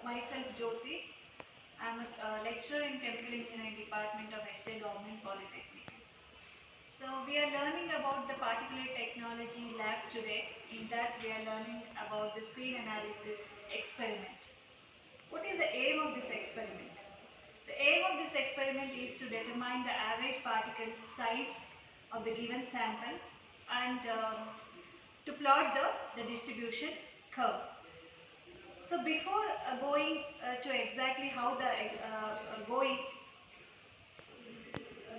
Myself Jyoti. I am a lecturer in Chemical Engineering Department of Eshte Government Polytechnic. So we are learning about the particulate technology lab today. In that we are learning about the screen analysis experiment. What is the aim of this experiment? The aim of this experiment is to determine the average particle size of the given sample and to plot the distribution curve. So before going to exactly how the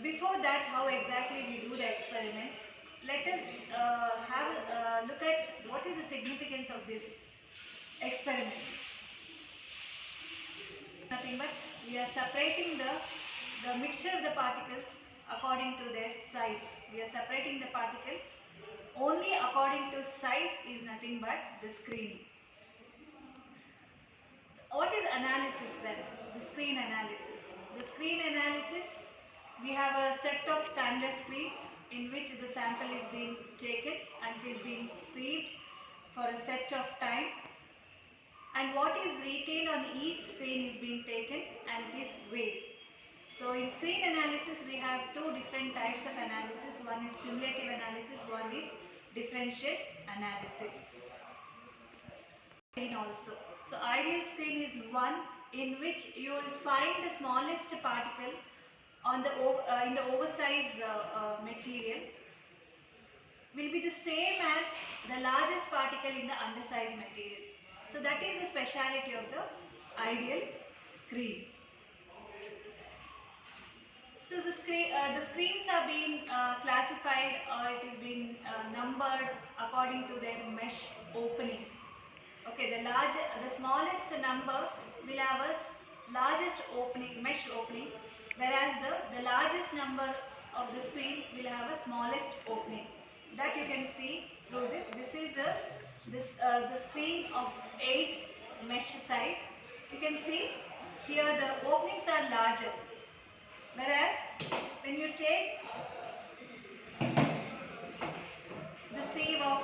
before that how exactly we do the experiment, let us have a look at what is the significance of this experiment. Nothing but we are separating the mixture of the particles according to their size. We are separating the particle only according to size is nothing but the screening. What is analysis then? The screen analysis. The screen analysis, we have a set of standard screens in which the sample is being taken and it is being sieved for a set of time, and what is retained on each screen is being taken and it is weighed. So in screen analysis we have two different types of analysis. One is cumulative analysis, one is differential analysis. Also. So ideal screen is one in which you will find the smallest particle on the in the oversized material will be the same as the largest particle in the undersized material. So that is the speciality of the ideal screen. So the screens are being classified, or it is being numbered according to their mesh opening. Okay, the smallest number will have a largest opening, mesh opening, whereas the largest number of the screen will have a smallest opening. That you can see through this. This is the screen of 8 mesh size. You can see here the openings are larger, whereas when you take the sieve of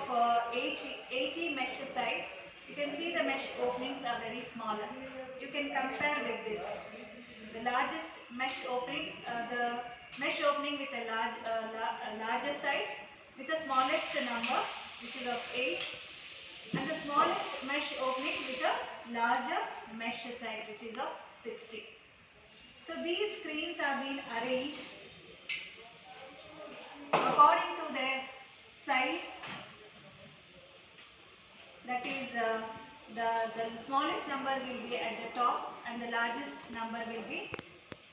80 mesh size, you can see the mesh openings are very smaller. You can compare with this. The largest mesh opening, the mesh opening with a larger size with the smallest number, which is of 8, and the smallest mesh opening with a larger mesh size, which is of 60. So these screens are being arranged according to their size. That is, the smallest number will be at the top and the largest number will be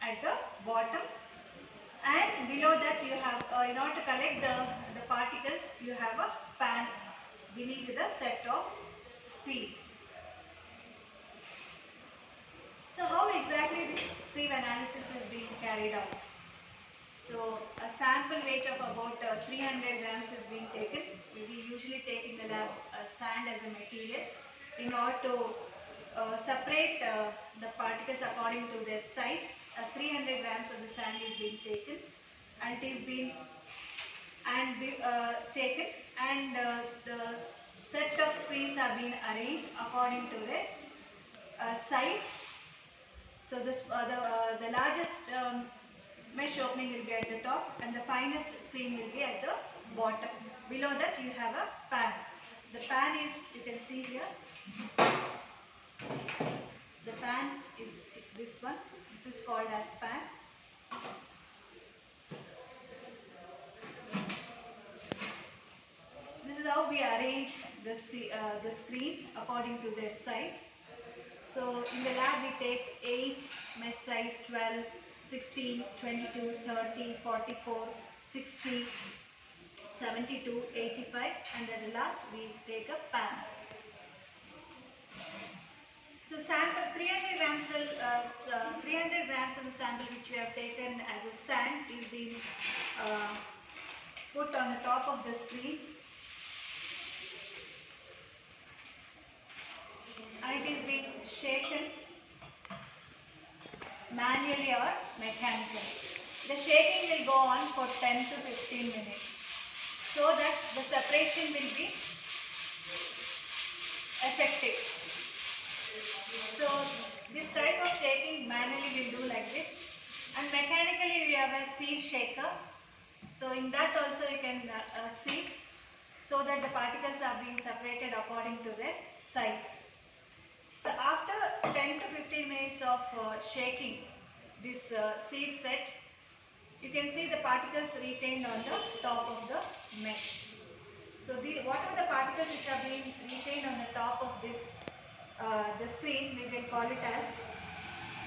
at the bottom. And below that you have, in order to collect the particles, you have a pan beneath the set of sieves. So how exactly this sieve analysis is being carried out? So a sample weight of about 300 grams is being taken. We usually take in the lab sand as a material in order to separate the particles according to their size. 300 grams of the sand is being taken and it is being taken, and the set of screens are being arranged according to their size. So this the largest mesh opening will be at the top and the finest screen will be at the bottom. Below that you have a pan. The pan is, you can see here, the pan is this one. This is called as pan. This is how we arrange the screens according to their size. So in the lab we take 8 mesh size, 12, 16, 22, 30, 44, 60, 72, 85, and at the last we take a pan. So sample 300 grams of the sample which we have taken as a sand is being put on the top of the screen, and it is being shaken manually or mechanically. The shaking will go on for 10 to 15 minutes so that the separation will be effective. So have a sieve shaker. So in that also you can sieve, so that the particles are being separated according to their size. So after 10 to 15 minutes of shaking this sieve set, you can see the particles retained on the top of the mesh. So what are the particles which are being retained on the top of this the screen, we will call it as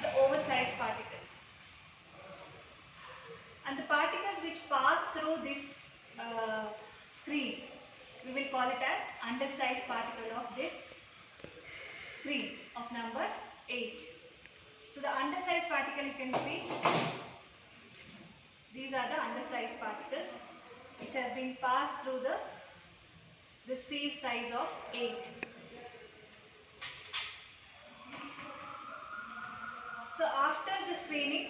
the oversized particles. And the particles which pass through this screen, we will call it as undersized particle of this screen of number 8. So the undersized particle, you can see, these are the undersized particles which has been passed through the sieve size of 8. So after the screening,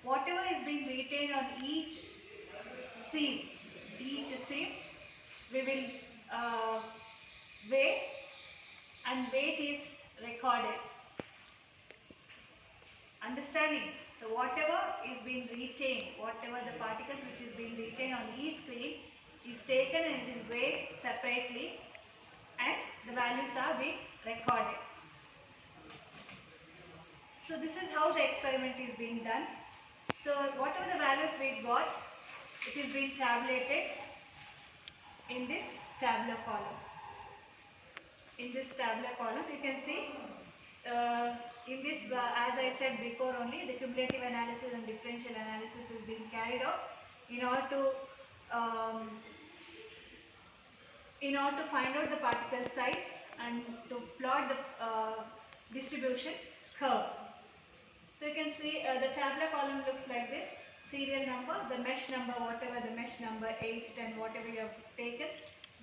whatever is being retained on each sieve, we will weigh, and weight is recorded. Understanding? So whatever is being retained, whatever the particles which is being retained on each screen is taken and it is weighed separately, and the values are being recorded. So this is how the experiment is being done. So whatever the values we got, it is being tabulated in this tabular column. In this tabular column, you can see in this, as I said before only, the cumulative analysis and differential analysis is being carried out in order to find out the particle size and to plot the distribution curve. So you can see the tabular column looks like this: serial number, the mesh number, whatever the mesh number 8, 10, whatever you have taken,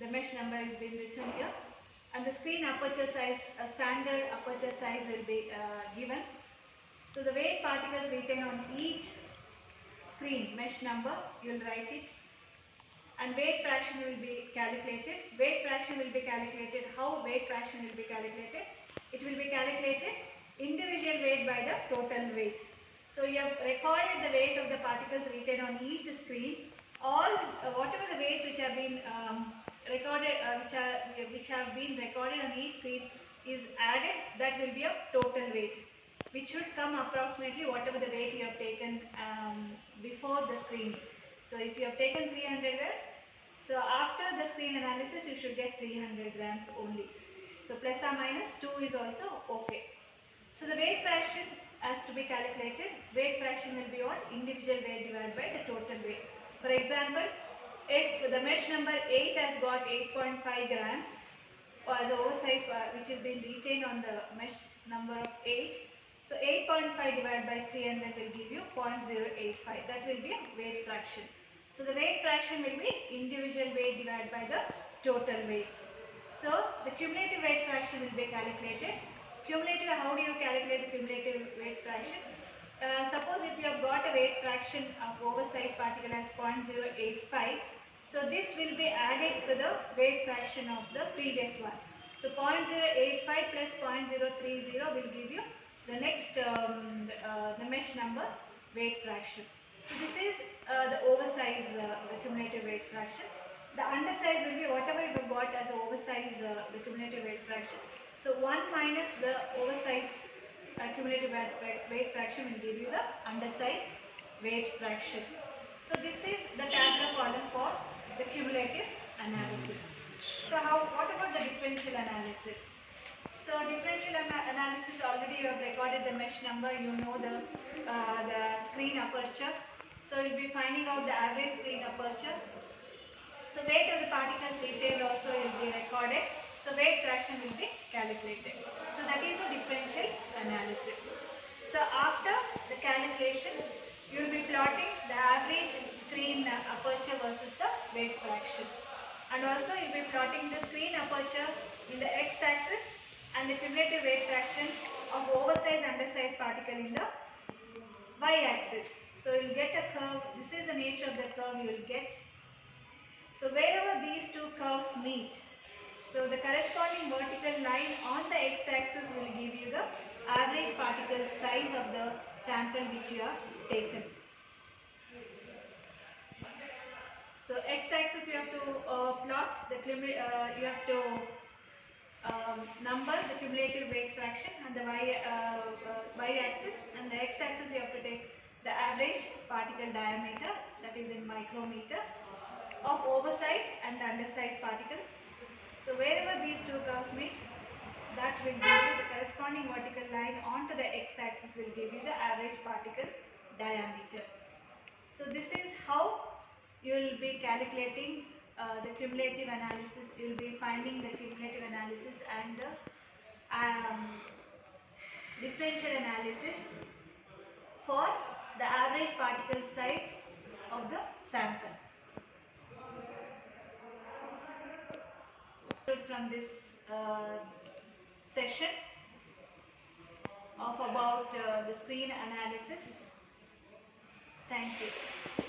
the mesh number is being written here. And the screen aperture size, a standard aperture size will be given. So the weight particles retained on each screen, mesh number, you will write it. And weight fraction will be calculated. Weight fraction will be calculated. How weight fraction will be calculated? It will be calculated individual weight by the total weight. So you have recorded the weight of the particles retained on each screen. All whatever the weights which have been recorded, which have been recorded on each screen is added. That will be a total weight, which should come approximately whatever the weight you have taken before the screen. So if you have taken 300 grams, so after the screen analysis you should get 300 grams only. So plus or minus 2 is also okay. So the weight fraction has to be calculated. Weight fraction will be what? Individual weight divided by the total weight. For example, if the mesh number 8 has got 8.5 grams as oversized, which has been retained on the mesh number of 8, so 8.5 divided by 300 will give you 0.085. That will be a weight fraction. So the weight fraction will be individual weight divided by the total weight. So the cumulative weight fraction will be calculated. Cumulative, how do you calculate the cumulative weight fraction? Suppose if you have got a weight fraction of oversized particle as 0.085, so this will be added to the weight fraction of the previous one. So 0.085 plus 0.030 will give you the next the mesh number weight fraction. So this is the oversized the cumulative weight fraction. The undersize will be whatever you have got as oversized the cumulative weight fraction. So 1 minus the oversized cumulative weight fraction will give you the undersized weight fraction. So this is the tabular column for the cumulative analysis. So what about the differential analysis? So differential analysis, already you have recorded the mesh number, you know the screen aperture. So you will be finding out the average screen aperture. So weight of the particles retained also will be recorded. So weight fraction will be calculated. So that is the differential analysis. So after the calculation, you will be plotting the average screen aperture versus the weight fraction. And also you will be plotting the screen aperture in the x-axis and the cumulative weight fraction of oversized undersized particle in the y-axis. So you will get a curve. This is the nature of the curve you will get. So wherever these two curves meet, so the corresponding vertical line on the x-axis will give you the average particle size of the sample which you have taken. So x-axis you have to plot the you have to number the cumulative weight fraction, and the y-axis, and the x-axis you have to take the average particle diameter, that is in micrometer, of oversized and undersized particles. So wherever these two curves meet, that will give you the corresponding vertical line onto the x-axis will give you the average particle diameter. So this is how you will be calculating the cumulative analysis. You will be finding the cumulative analysis and the differential analysis for the average particle size of the sample. From this session of about the screen analysis. Thank you.